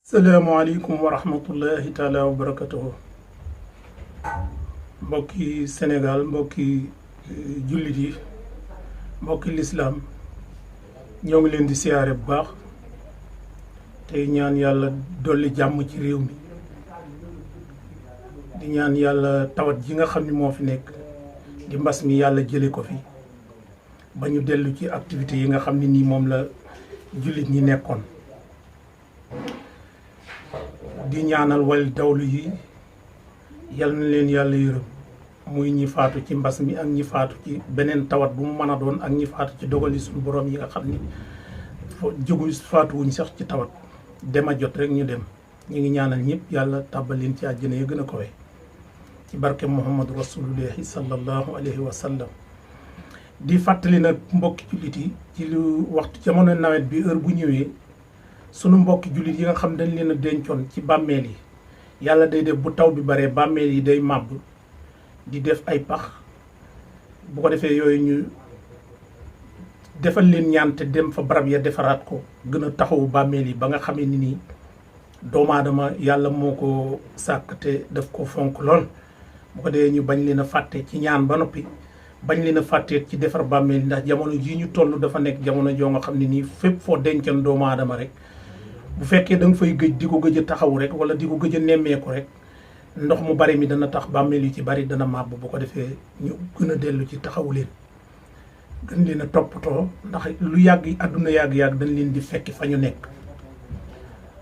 salaamaaleykum wa rahmatullahi taala wa barakatuhu mbokki Sénégal mbokki jullit yi mbokki lislaam ñoo ngi leen di siyaare bu baax tey ñaan yàlla dolli jàmm ci réew mi di ñaan yàlla tawat ji nga xam ni moo fi nekk di mbas mi yàlla jële ko fi ba ñu dellu ci activités yi nga xam ne nii moom la jullit ñi nekkoon di ñaanal wal dawlu yi yal na leen yàlla yërëm muy ñi faatu ci mbas mi ak ñi faatu ci beneen tawat bu mu mën a doon ak ñi faatu ci dogali suñu borom yi nga xam ni jógu faatuwuñ sax ci tawat dem a jot rek ñu dem ñu ngi ñaanal ñëpp yàlla tàbbal leen ci àjjana ya gën a kawe ci barke Muhammadu rasulullahi sallallahu alayhi wa sallam. di fàttali nag mbokki jullit yi ci lu waxtu jamono nawet bi heure bu ñëwee sunu mbokki jullit yi nga xam dañ leen a dencoon ci bàmmeel yi yàlla day def bu taw bi baree bàmmeel yi day màbb di def ay pax bu ko defee yooyu ñu defal leen ñaan te dem fa barab ya defaraat ko gën a taxawu bàmmeel yi ba nga xamee ni nii doomu aadama yàlla moo ko sàkk te daf ko fonk lool bu ko dee ñu bañ leen a fàtte ci ñaan ba noppi bañ leen a fàtte ci defar bàmmeel yi ndax jamono jii ñu toll dafa nekk jamono joo nga xam ne nii fépp foo dencoon doomu aadama rek bu fekkee da nga fay gëj di ko gëj a taxaw rek wala di ko gëj a nemmeeku rek ndox mu bari mi dana tax bàmmeel yu ci bari dana màbb bu ko defee ñu gën a dellu ci taxawu leen gën leen a toppatoo ndax lu yàgg àdduna yàgg-yàgg dañ leen di fekki fa ñu nekk.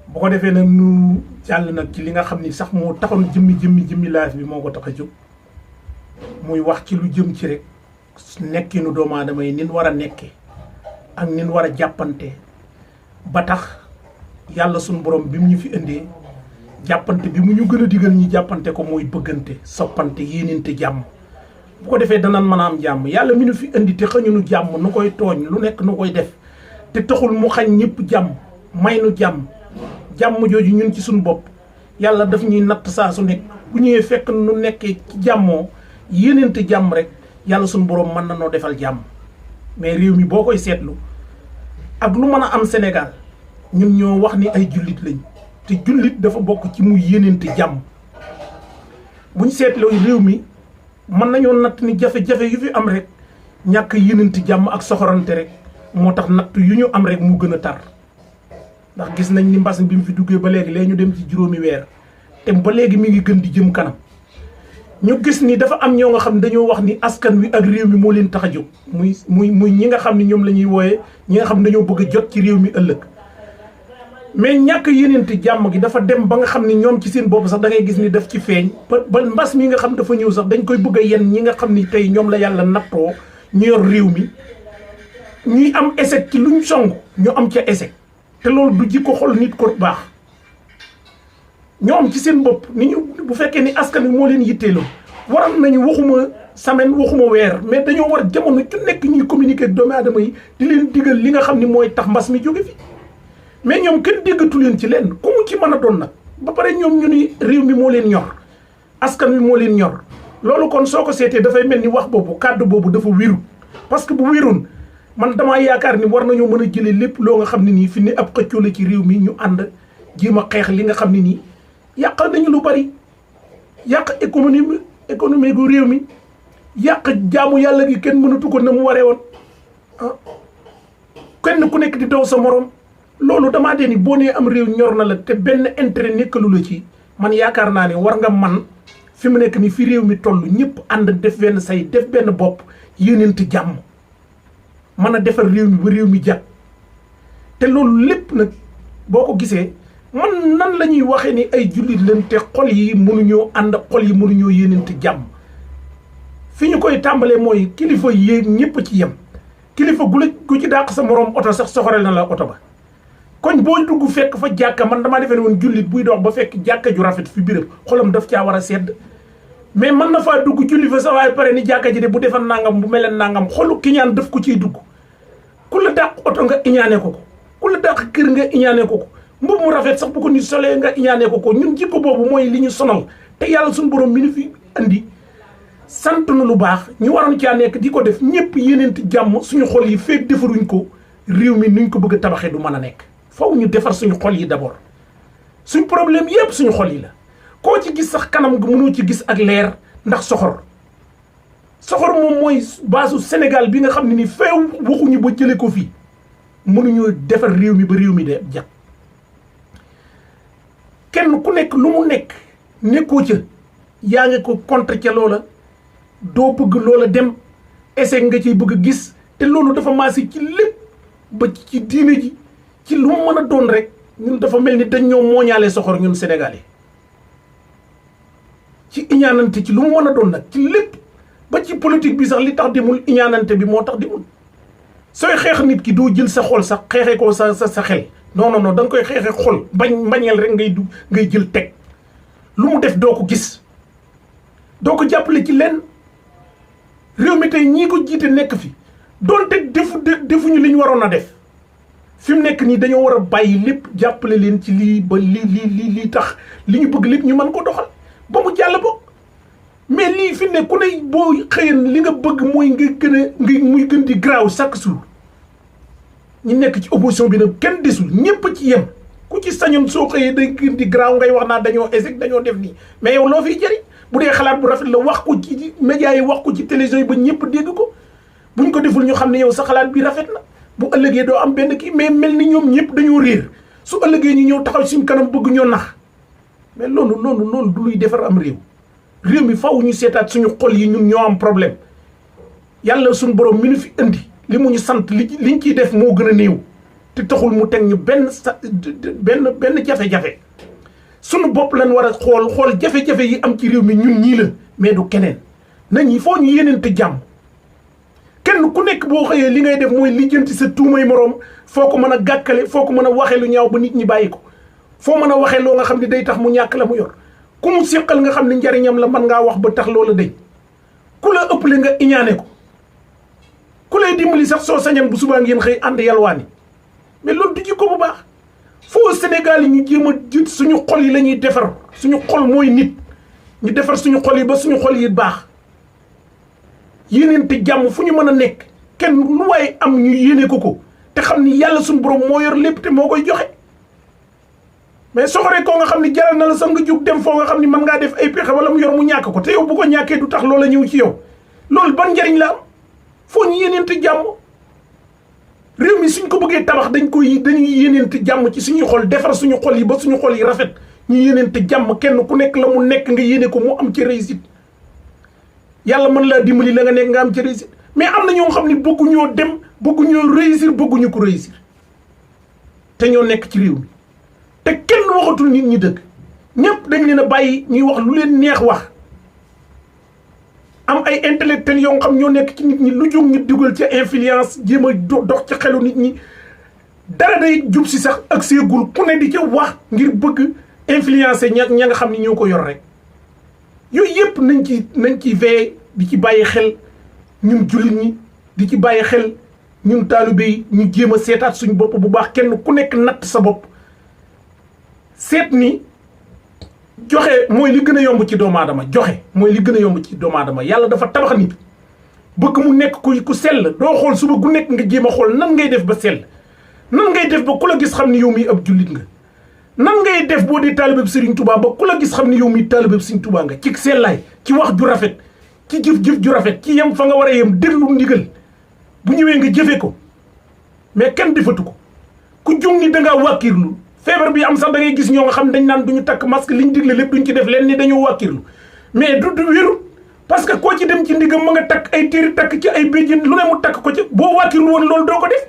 bu ko defee nag ñu jàll nag ci li nga xam ni sax moo taxoon jëmmi live bi moo ko tax a jóg muy wax ci lu jëm ci rek nekkinu doomu aadama yi nin war a nekke ak nin war a jàppante ba tax yàlla suñu borom bi mu ñu fi indee jàppante bi mu ñu gën a digal ñi jàppante ko mooy bëggante soppante yéenante jàmm bu ko defee danañ mën a am jàmm yàlla mi nu fi indi te xañunu jàmm nu koy tooñ lu nekk nu koy def te taxul mu xañ ñëpp jàmm may nu jàmm jooju ñun ci suñu bopp yàlla daf ñuy natt saa su nekk bu ñëwee fekk nu nekkee ci jàmmoo yéenante jàmm rek yàlla suñu borom mën na noo defal jàmm mais réew mi boo koy seetlu ak lu mën a am Sénégal ñun ñoo wax ni ay jullit lañ te jullit dafa bokk ci mu yéenante jàmm buñ seetloo réew mi mën nañoo natt ni jafe-jafe yu fi am rek ñàkk yéenante jàmm ak soxorante rek moo tax natt yu ñu am rek mu gën a tar ndax gis nañ ni mbas bi mu fi duggee ba léegi ñu dem ci juróomi weer te ba léegi mi ngi gën di jëm kanam ñu gis ni dafa am ñoo nga xam ne dañoo wax ni askan wi ak réew mi moo leen tax a jóg muy ñi nga xam ne ñoom la ñuy wooyee ñi nga xam ne dañoo bëgg a jot ci réew mi ëllëg mais ñàkk yéeneente jàmm gi dafa dem ba nga xam ni ñoom ci seen bopp sax da ngay gis ni daf ci feeñ ba mbas mi nga xam dafa ñëw sax dañ koy bëgg a yen ñi nga xam ni tey ñoom la yàlla nattoo ñu yor réew mi ñuy am échec ci luñ song ñu am ca échec te loolu du jikko xol nit ko baax ñoom ci seen bopp ni ñu bu fekkee ni askan wi moo leen yitteeloo waral nañu waxuma semaine waxuma weer mais dañoo war jamono ju nekk ñuy communiquer ak doomu aadama yi di leen digal li nga xam ni mooy tax mbas mi jóge fi mais ñoom kenn déggatu leen ci lenn ku mu ci mën a doon nag ba pare ñoom ñu ni réew mi moo leen ñor askan wi moo leen ñor loolu kon soo ko seetee dafay mel ni wax boobu kàddu boobu dafa wéru parce que bu wéroon man damaa yaakaar ni war nañoo mën a jëlee lépp loo nga xam ne nii fi ne ab xëccoo la ci réew mi ñu ànd jéem a xeex li nga xam ne nii yàqal nañu lu bari yàq économie gu réew mi yàq jaamu yàlla gi kenn mënatu ko na mu waree woon ah kenn ku nekk di daw sa morom loolu damaa dee ni boo nee am réew ñor na la te benn intérêt nekkalu la ci man yaakaar naa ne war nga man fi mu nekk ni fi réew mi toll ñëpp ànd def benn say def benn bopp yéeneente jàmm mën a defar réew mi ba réew mi jàpp te loolu lépp nag boo ko gisee man nan la ñuy waxee ni ay jullit leen te xol yi mënuñoo ànd xol yi mënuñoo yéeneente jàmm fi ñu koy tàmbalee mooy kilifa yéeg ñëpp ci yem kilifa gu ci dàq sa morom oto sax soxorel na la oto ba koñ boo dugg fekk fa jàkka man damaa defee ne woon jullit buy dox ba fekk jàkka ju rafet fi béréb xolam daf caa war a sedd mais mën na faa dugg julli fa sa waaye pare ni jàkka ji de bu defal nangam bu meleen nangam xolu kiñaan daf ko ciy dugg ku la dàq oto nga iñaane ko ku la dàq kër nga iñaane ko mbub mu rafet sax bu ko nit solee nga iñaane ko ñun jikko boobu mooy li ñu sonal te yàlla suñu borom mi ñu fi andi sant na lu baax ñu waroon caa nekk di ko def ñëpp yéeneenti jàmm suñu xol yi feeg defaruñ ko réew mi nuñ ko bëgg a tabaxee du mën a nekk faw ñu defar suñu xol yi d'abord suñ problème yépp suñu xol yi la koo ci gis sax kanam gi mënoo ci gis ak leer ndax soxor moom mooy baasu Sénégal bi nga xam ne ni feew waxuñu ba jële ko fii mënuñoo defar réew mi ba réew mi de jag kenn ku nekk lu mu nekk nekkoo ca yaa ngi ko contre ca loola doo bëgg loola dem essai nga ciy bëgg a gis te loolu dafa maasi ci lépp ba ci diine ji ci lu mu mën a doon rek ñun dafa mel ni dañ ñoo mooñaale soxor ñun Sénégalais ci iñaanante ci lu mu mën a doon nag ci lépp ba ci politique bi sax li tax demul iñaanante bi moo tax demul sooy xeex nit ki doo jël sa xol sax xeexee ko sa xel non da nga koy xeexee xol mbañeel rek ngay jël teg lu mu def doo ko gis doo ko jàppale ci lenn réew mi tey ñii ko jiite nekk fi doonte defuñu li ñu waroon a def fi mu nekk nii dañoo war a bàyyi lépp jàppale leen ci lii ba lii tax li ñu bëgg lépp ñu mën ko doxal ba mu jàll bokk mais lii fi ne ku ne boo xëyan li nga bëgg mooy muy gën di graaw chaque jour ñu nekk ci opposition bi nag kenn desul ñëpp ci yem ku ci sañoon soo xëyee day gën di graaw ngay wax naa dañoo échec dañoo def nii mais yow loo fiy jëriñ bu dee xalaat bu rafet la wax ko ci médias yi wax ko ci télévision yi ba ñëpp dégg ko buñ ko deful ñu xam ne yow sa xalaat bi rafet na bu ëllëgee doo am benn kii mais mel ni ñoom ñëpp dañoo réer su ëllëgee ñu ñëw taxaw suñ kanam bëgg ñoo nax mais loolu du luy defar am réew mi faw ñu seetaat suñu xol yi ñun ñoo am problème yàlla suñu borom mi nu fi indi li mu ñu sant liñ ciy def moo gën a néew te taxul mu teg ñu benn jafe-jafe suñu bopp lañ war a xool jafe-jafe yi am ci réew mi ñun ñii la mais du keneen nañ foo ñu yéeneente jàmm kenn ku nekk boo xëyee li ngay def mooy lijjanti sa tuumay moroom foo ko mën a gàkkale foo ko mën a waxee lu ñaaw ba nit ñi bàyyi ko foo mën a waxee loo nga xam ne day tax mu ñàkk la mu yor ku mu séqal nga xam ne njariñam la mën ngaa wax ba tax loola dañ ku la ëppale nga iñaane ko ku lay dimbali sax soo sañan bu subaa ngeen xëy ànd yalwaani mais loolu du jikko bu baax foo Sénégal yi ñu jéem a jut suñu xol yi la ñuy defar suñu xol mooy nit ñu defar suñu xol yi ba suñu xol yi baax yéeneente jàmm fu ñu mën a nekk kenn lu waaye am ñu yéene ko te xam ni yàlla suñu borom moo yor lépp te moo koy joxe mais soxoree koo nga xam ni jaral na la sax nga jóg dem foo nga xam ni mën ngaa def ay pexe wala mu yor mu ñàkk ko te yow bu ko ñàkkee du tax loola ñëw ci yow loolu ban njariñ la am foo ñu yéeneente jàmm réew mi suñ ko bëggee tabax dañuy yéeneente jàmm ci suñuy xol defar suñu xol yi ba suñu xol yi rafet ñu yéeneente jàmm kenn ku nekk la mu nekk nga yéene ko mu am ci réussite yàlla mën laa dimbali la nga nekk nga am ci réussite mais am na ñoo xam ne bëgguñoo dem bëgguñoo réussir bëgguñu ko réussir te ñoo nekk ci réew mi te kenn waxatul nit ñi dëgg ñëpp dañ leen a bàyyi ñuy wax lu leen neex wax am ay intellectuels yoo xam ñoo nekk ci nit ñi lu jóg ñu dugal ca influence jéem a dox ci xelu nit ñi dara day jub si sax ak seegul ku ne di ca wax ngir bëgg influencer ña nga xam ni ñoo ko yor rek yooyu yëpp nañ ci veiller di ci bàyyi xel ñun jullit ñi di ci bàyyi xel ñun taalibe yi ñu jéem a seetaat suñu bopp bu baax kenn ku nekk natt sa bopp seet ni joxe mooy li gën a yomb ci doomu aadama joxe mooy li gën a yomb ci doomu aadama yàlla dafa tabax nit bëgg mu nekk ku sell doo xool suba gu nekk nga jéem a xool nan ngay def ba sell nan ngay def ba ku la gis xam ni yow mi ab jullit nga nan ngay def boo dee taalibe Serigne Touba ba ku la gis xam ni yow mi taalibe Serigne Touba nga ci sellaay ci wax ju rafet ci jëf ju rafet ci yem fa nga war a yem déglu ndigal bu ñëwee nga jëfe ko mais kenn defatu ko ku jug ni dangaa wàkkirlu feebar bi am sax da ngay gis ñoo nga xam dañ naan duñu takk masque liñ digle lépp duñ ci def leen ni dañoo wàkkirlu mais du wéru parce que koo ci dem ci ndigam ma nga takk ay téere takk ci ay béjjén lu ne mu takk ko ci boo wàkkirlu woon loolu doo ko def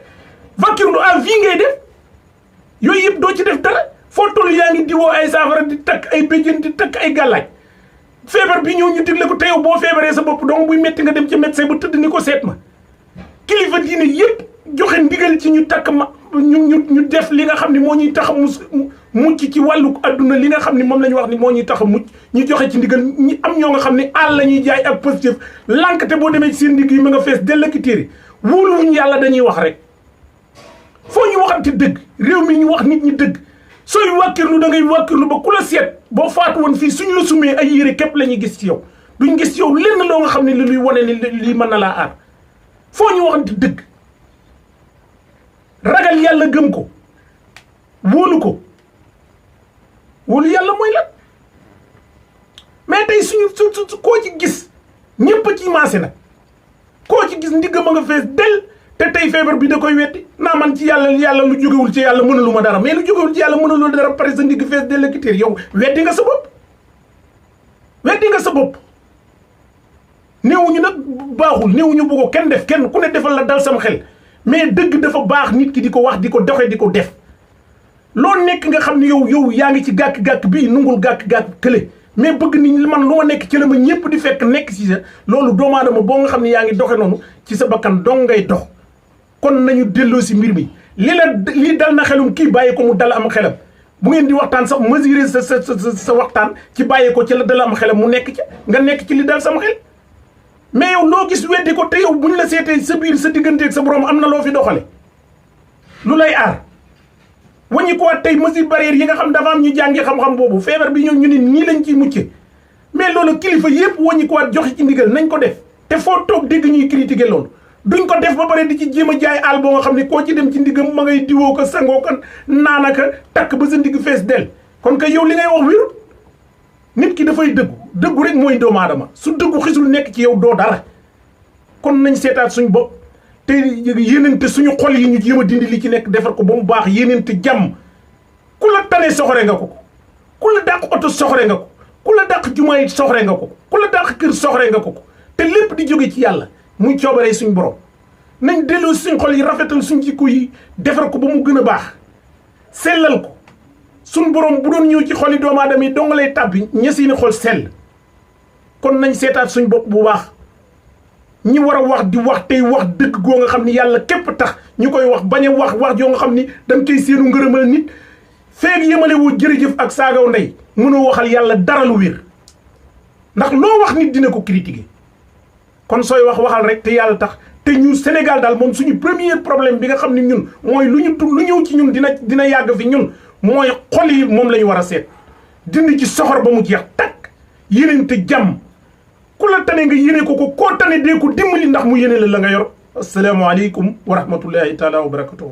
wàkkirlu à vie ngay def yooyu yëpp doo ci def dara foo toll yaa ngi diwoo ay saafara di takk ay béjjén di takk ay gàllaaj feebar bi ñëw ñu digle ko te yow boo feebaree sa bopp donc buy metti nga dem ci médecin bu tëdd ni ko seet ma kilifa diine yëpp joxe ndigal ci ñu takk ma ñu def li nga xam ne moo ñuy tax a mucc ci wàllu adduna li nga xam ne moom la ñu wax ni moo ñuy tax a mucc ñu joxe ci ndigal ñi am ñoo nga xam ne àll la ñuy jaay ak positif lànk te boo demee ci seen ndigg yi ma nga fees dell ki téere wóoluwuñu yàlla dañuy wax rek foo ñu waxante dëgg réew mi ñu wax nit ñi dëgg sooy wàkkirlu da ngay wàkkirlu ba ku la seet boo faatu woon fii suñu la sumee ay yére képp la ñuy gis ci yow duñ gis ci yow lenn loo nga xam ne li luy wane ni lii mën na laa aar foo ñu waxante dëgg ragal yàlla gëm ko wóolu ko wóolu yàlla mooy lan mais tey suñu su koo ci gis ñëpp ci maase nag koo ci gis ndigga ma nga fees del te tey feebar bi da koy weddi naa man ci yàlla lu jógewul ci yàlla mënalu ma dara mais lu jógewul ci yàlla mënalu dara pare sa ndigg fees del ak téer yow weddi nga sa bopp néewuñu nag baaxul néewuñu bu ko kenn def kenn ku ne defal la dal sama xel mais dëgg dafa baax nit ki di ko wax di ko doxe di ko def loo nekk nga xam ne yow yaa ngi ci gàkk-gàkk bii nungul gàkk-gàkk kële mais bëgg nit ñi man lu ma nekk ci la ma ñëpp di fekk nekk ci sa loolu doomu aadama boo nga xam ne yaa ngi doxe noonu ci sa bakkan dong ngay dox kon nañu delloo si mbir mi li dal na xelum kii bàyyi ko mu dal am xelam bu ngeen di waxtaan sax mesurer sa waxtaan ci bàyyi ko ci la dal am xelam mu nekk ci nga nekk ci li dal sama xel mais yow loo gis weddi ko te yow buñ la seetee sa biir sa digganteeg sa borom am na loo fi doxale lu lay aar waññi ko waat tey mesure barrière yi nga xam dafa am ñu jàngi xam-xam boobu feebar bi ñu ne nii lañ ciy mucce mais loolu kilifa yëpp waññi ko waat joxe ci ndigal nañ ko def te foo toog dégg ñuy critiquer loolu duñ ko def ba pare di ci jéem a jaay àll boo nga xam ne koo ci dem ci ndigam ma ngay diwoo ko sangoo ko naanaka takk ba sa ndigg fees del kon kay yow li ngay wax wér nit ki dafay dëggu rek mooy doomu aadama su dëggu xisul nekk ci yow doo dara kon nañ seetaat suñ bopp te yéenante suñu xol yi ñu jéem a dindi li ci nekk defar ko ba mu baax yéenante jàmm ku la tane soxore nga ko ku la dàq oto soxore nga ko ku la dàq jumaay soxore nga ko ku la dàq kër soxore nga ko te lépp di jóge ci yàlla muy coobaree suñ borom nañ delloo suñ xol yi rafetal suñ jikko yi defar ko ba mu gën a baax sellal ko suñ borom bu doon ñëw ci xoli doomu aadama yi dong lay tàbbi ñesiini xol sell kon nañ seetaat suñ bopp bu baax ñi war a wax di wax tey wax dëgg goo nga xam ni yàlla képp tax ñu koy wax bañ a wax joo nga xam ni dañ koy seenu ngërëmal nit feeg yemale woo jërëjëf ak saagaw ndey mënoo waxal yàlla dara lu wér ndax loo wax nit dina ko critiquer kon sooy waxal rek te yàlla tax te ñu Sénégal daal moom suñu premier problème bi nga xam ne ñun mooy lu ñëw ci ñun dina yàgg fi ñun mooy xol yi moom la ñu war a seet dindi ci soxor ba mu jeex takk yéneen te jàmm ku la tane nga yéene ko koo tane dee ko dimbali ndax mu yéene la nga yor asalaamaaleykum wa rahmatullahi taala wa barakatuhu